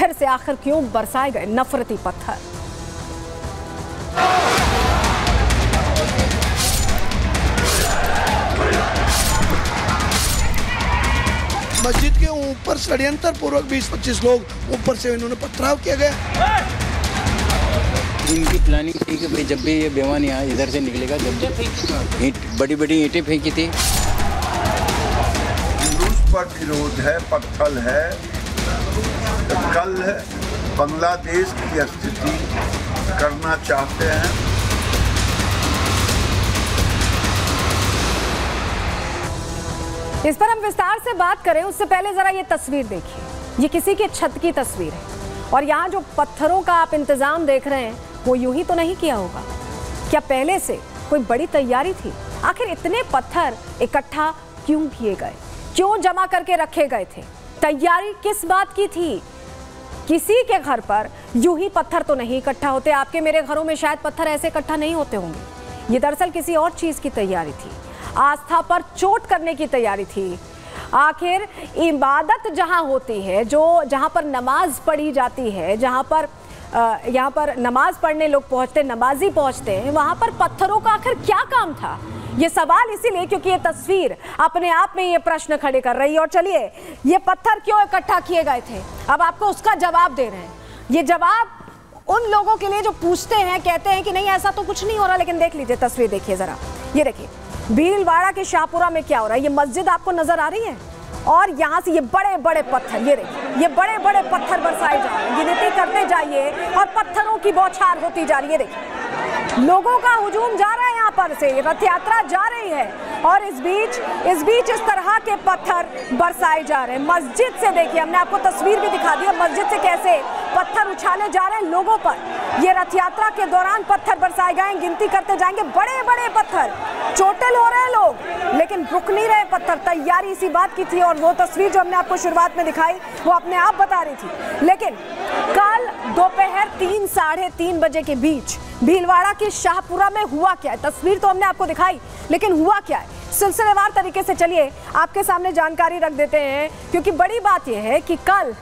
फिर से आखिर क्यों बरसाए गए नफरती पत्थर? मस्जिद के ऊपर षड्यंत्र पूर्वक 20-25 लोग ऊपर से इन्होंने पथराव किया गया। इनकी प्लानिंग थी कि भाई जब भी ये बेवान यहाँ इधर से निकलेगा, जब ईंट बड़ी ईंटें फेंकी थी। रूस पर विरोध है, पत्थर है। कल बांग्लादेश की स्थिति करना चाहते हैं। इस पर हम विस्तार से बात करें उससे पहले जरा ये तस्वीर देखिए। ये किसी के छत की तस्वीर है और यहाँ जो पत्थरों का आप इंतजाम देख रहे हैं वो यूं ही तो नहीं किया होगा। क्या पहले से कोई बड़ी तैयारी थी? आखिर इतने पत्थर इकट्ठा क्यों किए गए, क्यों जमा करके रखे गए थे? तैयारी किस बात की थी? किसी के घर पर यूं ही पत्थर तो नहीं इकट्ठा होते। आपके मेरे घरों में शायद पत्थर ऐसे इकट्ठा नहीं होते होंगे। ये दरअसल किसी और चीज की तैयारी थी, आस्था पर चोट करने की तैयारी थी। आखिर इबादत जहां होती है, जहां पर नमाज पढ़ी जाती है, जहां पर यहाँ पर नमाज पढ़ने लोग पहुंचते, नमाजी पहुंचते हैं, वहां पर पत्थरों का आखिर क्या काम था? ये सवाल इसीलिए क्योंकि ये तस्वीर अपने आप में ये प्रश्न खड़े कर रही है। और चलिए, ये पत्थर क्यों इकट्ठा किए गए थे, अब आपको उसका जवाब दे रहे हैं। ये जवाब उन लोगों के लिए जो पूछते हैं, कहते हैं कि नहीं ऐसा तो कुछ नहीं हो रहा। लेकिन देख लीजिए तस्वीर, देखिए जरा, ये देखिए भीलवाड़ा के शाहपुरा में क्या हो रहा है। ये मस्जिद आपको नजर आ रही है और यहाँ से ये बड़े बड़े पत्थर, ये देखिए ये बड़े बड़े पत्थर बरसाए जा रहे हैं। गिनती करते जाइए और पत्थरों की बौछार होती जा रही है। देखिए लोगों का हुजूम जा रहा है, यहाँ पर से रथ यात्रा जा रही है और इस बीच इस तरह के पत्थर बरसाए जा रहे हैं। मस्जिद से देखिए, हमने आपको तस्वीर भी दिखा दी है, मस्जिद से कैसे पत्थर उछाले जा रहे हैं लोगों पर। ये रथ यात्रा के दौरान पत्थर बरसाए गए, गिनती करते जाएंगे, बड़े बड़े पत्थर। चोटिल हो रहे हैं लोग लेकिन रुक नहीं रहे पत्थर। तैयारी इसी बात की थी और वो तस्वीर जो हमने आपको शुरुआत में दिखाई वो अपने आप बता रही थी। लेकिन कल दोपहर 3 साढ़े 3 बजे के बीच भीलवाड़ा के शाहपुरा में हुआ क्या है? तस्वीर तो हमने आपको दिखाई, लेकिन हुआ क्या है सिलसिलेवार तरीके से चलिए आपके सामने जानकारी रख देते हैं। क्योंकि बड़ी बात यह है कि कल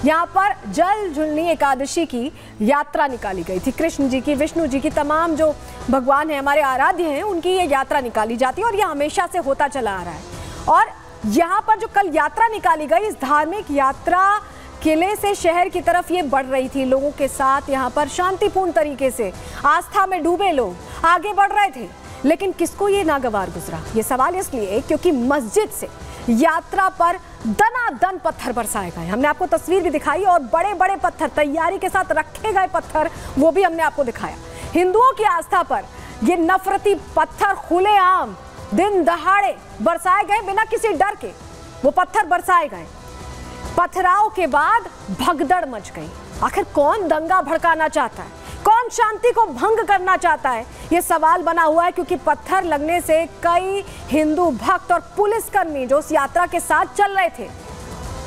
यहाँ पर जल झुलनी एकादशी की यात्रा निकाली गई थी। कृष्ण जी की, विष्णु जी की, तमाम जो भगवान हैं हमारे आराध्य हैं, उनकी ये यात्रा निकाली जाती है और ये हमेशा से होता चला आ रहा है। और यहाँ पर जो कल यात्रा निकाली गई, इस धार्मिक यात्रा किले से शहर की तरफ ये बढ़ रही थी। लोगों के साथ यहाँ पर शांतिपूर्ण तरीके से आस्था में डूबे लोग आगे बढ़ रहे थे। लेकिन किसको ये नागवार गुजरा? ये सवाल इसलिए क्योंकि मस्जिद से यात्रा पर दनादन पत्थर बरसाए गए। हमने आपको तस्वीर भी दिखाई और बड़े बड़े पत्थर तैयारी के साथ रखे गए पत्थर, वो भी हमने आपको दिखाया। हिंदुओं की आस्था पर ये नफरती पत्थर खुलेआम दिन दहाड़े बरसाए गए, बिना किसी डर के वो पत्थर बरसाए गए। पथराव के बाद भगदड़ मच गई। आखिर कौन दंगा भड़काना चाहता है, कौन शांति को भंग करना चाहता है, ये सवाल बना हुआ है। क्योंकि पत्थर लगने से कई हिंदू भक्त और पुलिसकर्मी जो उस यात्रा के साथ चल रहे थे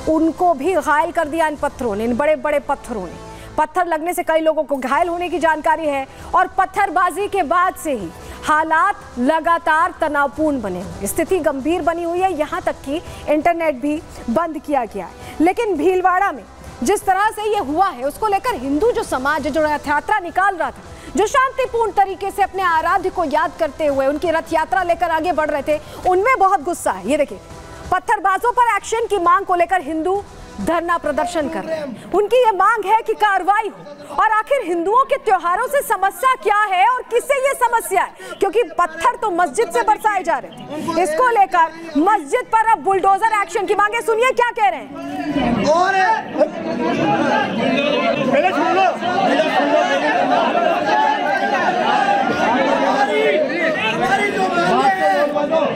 उनको भी घायल कर दिया इन पत्थरों ने, इन बड़े बड़े पत्थरों ने। पत्थर लगने से कई लोगों को घायल होने की जानकारी है और पत्थरबाजी के बाद से ही हालात लगातार तनावपूर्ण बने हुए, स्थिति गंभीर बनी हुई है। यहाँ तक कि इंटरनेट भी बंद किया गया है। लेकिन भीलवाड़ा में जिस तरह से ये हुआ है उसको लेकर हिंदू जो समाज जो रथ यात्रा निकाल रहा था, जो शांतिपूर्ण तरीके से अपने आराध्य को याद करते हुए उनकी रथ यात्रा लेकर आगे बढ़ रहे थे, उनमें बहुत गुस्सा है। ये देखिए पत्थरबाजों पर एक्शन की मांग को लेकर हिंदू धरना प्रदर्शन कर रहे हैं। उनकी ये मांग है कि कार्रवाई हो। और आखिर हिंदुओं के त्योहारों से समस्या क्या है और किससे ये समस्या है? क्योंकि पत्थर तो मस्जिद से बरसाए जा रहे थे, इसको लेकर मस्जिद पर अब बुलडोजर एक्शन की मांग है। सुनिए क्या कह रहे हैं।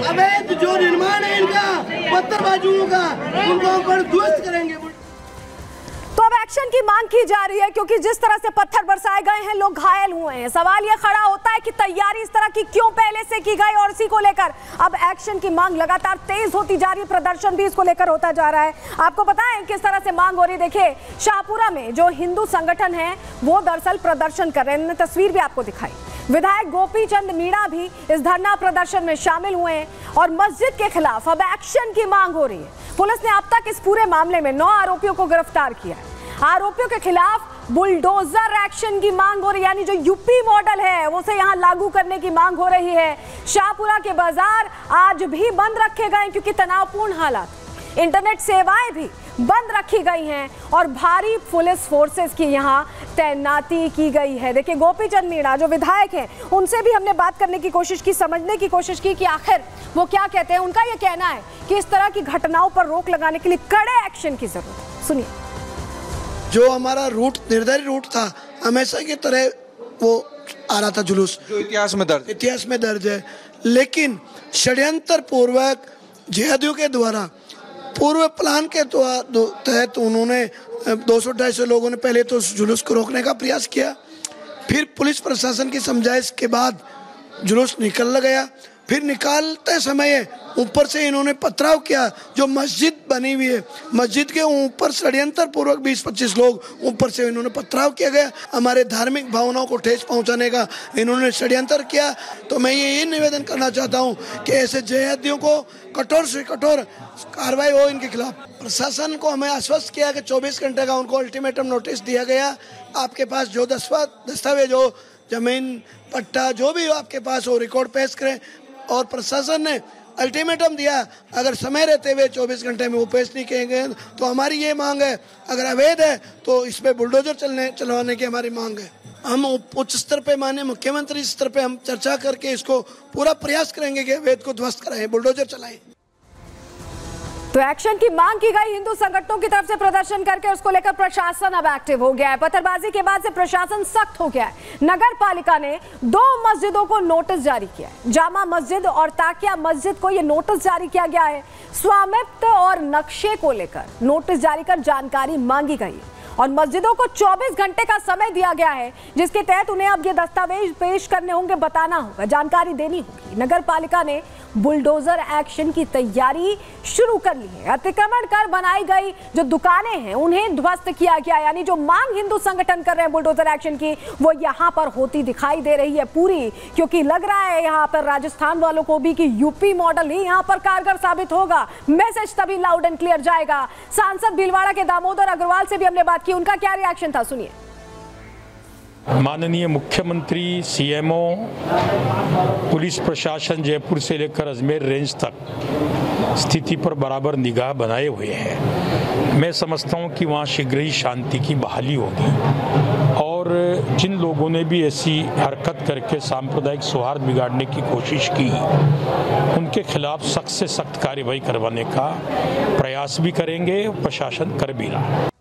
अवैध जो निर्माण है इनका पत्थरबाजियों का, उनको हम पर ध्वस्त करेंगे। तो अब एक्शन की मांग की जा रही है क्योंकि जिस तरह से पत्थर बरसाए गए हैं लोग घायल हुए हैं। सवाल ये खड़ा होता है कि तैयारी इस तरह की क्यों पहले से की गई और इसी को लेकर अब एक्शन की मांग लगातार तेज होती जा रही है। प्रदर्शन भी इसको लेकर होता जा रहा है। आपको पता है किस तरह से मांग हो रही है। देखिए शाहपुरा में जो हिंदू संगठन है वो दरअसल प्रदर्शन कर रहे हैं। तस्वीर भी आपको दिखाई। विधायक गोपी चंद मीणा भी इस धरना प्रदर्शन में शामिल हुए हैं और मस्जिद के खिलाफ अब एक्शन की मांग हो रही है। पुलिस ने अब तक इस पूरे मामले में 9 आरोपियों को गिरफ्तार किया है। आरोपियों के खिलाफ बुलडोजर एक्शन की मांग हो रही है, यानी जो यूपी मॉडल है उसे यहां लागू करने की मांग हो रही है। शाहपुरा के बाजार आज भी बंद रखे गए क्योंकि तनावपूर्ण हालात, इंटरनेट सेवाएं भी बंद रखी गई हैं और भारी पुलिस फोर्सेस की यहां तैनाती की गई है। देखिए, गोपीचंद मीणा जो विधायक हैं, उनसे भी हमने बात करने की कोशिश की, समझने की कोशिश की कि आखिर वो क्या कहते हैं। उनका ये कहना है कि इस तरह की घटनाओं पर रोक लगाने के लिए कड़े एक्शन की जरूरत है। सुनिए। जो हमारा रूट, निर्धारित रूट था, हमेशा की तरह वो आ रहा था जुलूस, जो इतिहास में दर्ज है, लेकिन षड्यंत्र पूर्वक जिहादियों के द्वारा पूर्व प्लान के तहत उन्होंने 200-250 लोगों ने पहले तो जुलूस को रोकने का प्रयास किया, फिर पुलिस प्रशासन की समझाइश के बाद जुलूस निकल गया। फिर निकालते समय ऊपर से इन्होंने पथराव किया। जो मस्जिद बनी हुई है, मस्जिद के ऊपर षड्यंत्र पूर्वक 20-25 लोग ऊपर से इन्होंने पथराव किया गया। हमारे धार्मिक भावनाओं को ठेस पहुंचाने का इन्होंने षड्यंत्र किया। तो मैं ये निवेदन करना चाहता हूं कि ऐसे जिहादियों को कठोर से कठोर कार्रवाई हो इनके खिलाफ। प्रशासन को हमें आश्वस्त किया कि 24 घंटे का उनको अल्टीमेटम नोटिस दिया गया। आपके पास जो दस्तावेज हो, जमीन पट्टा जो भी हो आपके पास हो, रिकॉर्ड पेश करें। और प्रशासन ने अल्टीमेटम दिया, अगर समय रहते हुए 24 घंटे में वो पेश नहीं किए गए तो हमारी ये मांग है, अगर अवैध है तो इस पे बुलडोजर चलवाने की हमारी मांग है। हम उच्च स्तर पे, माननीय मुख्यमंत्री स्तर पे हम चर्चा करके इसको पूरा प्रयास करेंगे कि अवैध को ध्वस्त कराएं, बुलडोजर चलाएं। तो एक्शन की मांग की गई हिंदू संगठनों की तरफ से प्रदर्शन करके, उसको लेकर प्रशासन अब एक्टिव हो गया है। पत्थरबाजी के बाद से प्रशासन सख्त हो गया है। नगर पालिका ने 2 मस्जिदों को नोटिस जारी किया है। जामा मस्जिद और ताकिया मस्जिद को यह नोटिस जारी किया गया है। स्वामित्व और नक्शे को लेकर नोटिस जारी कर जानकारी मांगी गई है और मस्जिदों को 24 घंटे का समय दिया गया है, जिसके तहत उन्हें अब ये दस्तावेज पेश करने होंगे, बताना होगा, जानकारी देनी होगी। नगर पालिका ने बुलडोजर एक्शन की तैयारी शुरू कर ली है। अतिक्रमण कर बनाई गई जो दुकानें हैं उन्हें ध्वस्त किया गया, यानी जो मांग हिंदू संगठन कर रहे हैं बुलडोजर एक्शन की, वो यहाँ पर होती दिखाई दे रही है पूरी, क्योंकि लग रहा है यहाँ पर राजस्थान वालों को भी कि यूपी मॉडल ही यहाँ पर कारगर साबित होगा। मैसेज तभी लाउड एंड क्लियर जाएगा। सांसद भीलवाड़ा के दामोदर अग्रवाल से भी हमने बात की, उनका क्या रिएक्शन था, सुनिए। माननीय मुख्यमंत्री, सीएमओ, पुलिस प्रशासन जयपुर से लेकर अजमेर रेंज तक स्थिति पर बराबर निगाह बनाए हुए हैं। मैं समझता हूं कि वहां शीघ्र ही शांति की बहाली होगी और जिन लोगों ने भी ऐसी हरकत करके सांप्रदायिक सौहार्द बिगाड़ने की कोशिश की, उनके खिलाफ सख्त से सख्त कार्रवाई करवाने का प्रयास भी करेंगे, प्रशासन कर भी रहा है।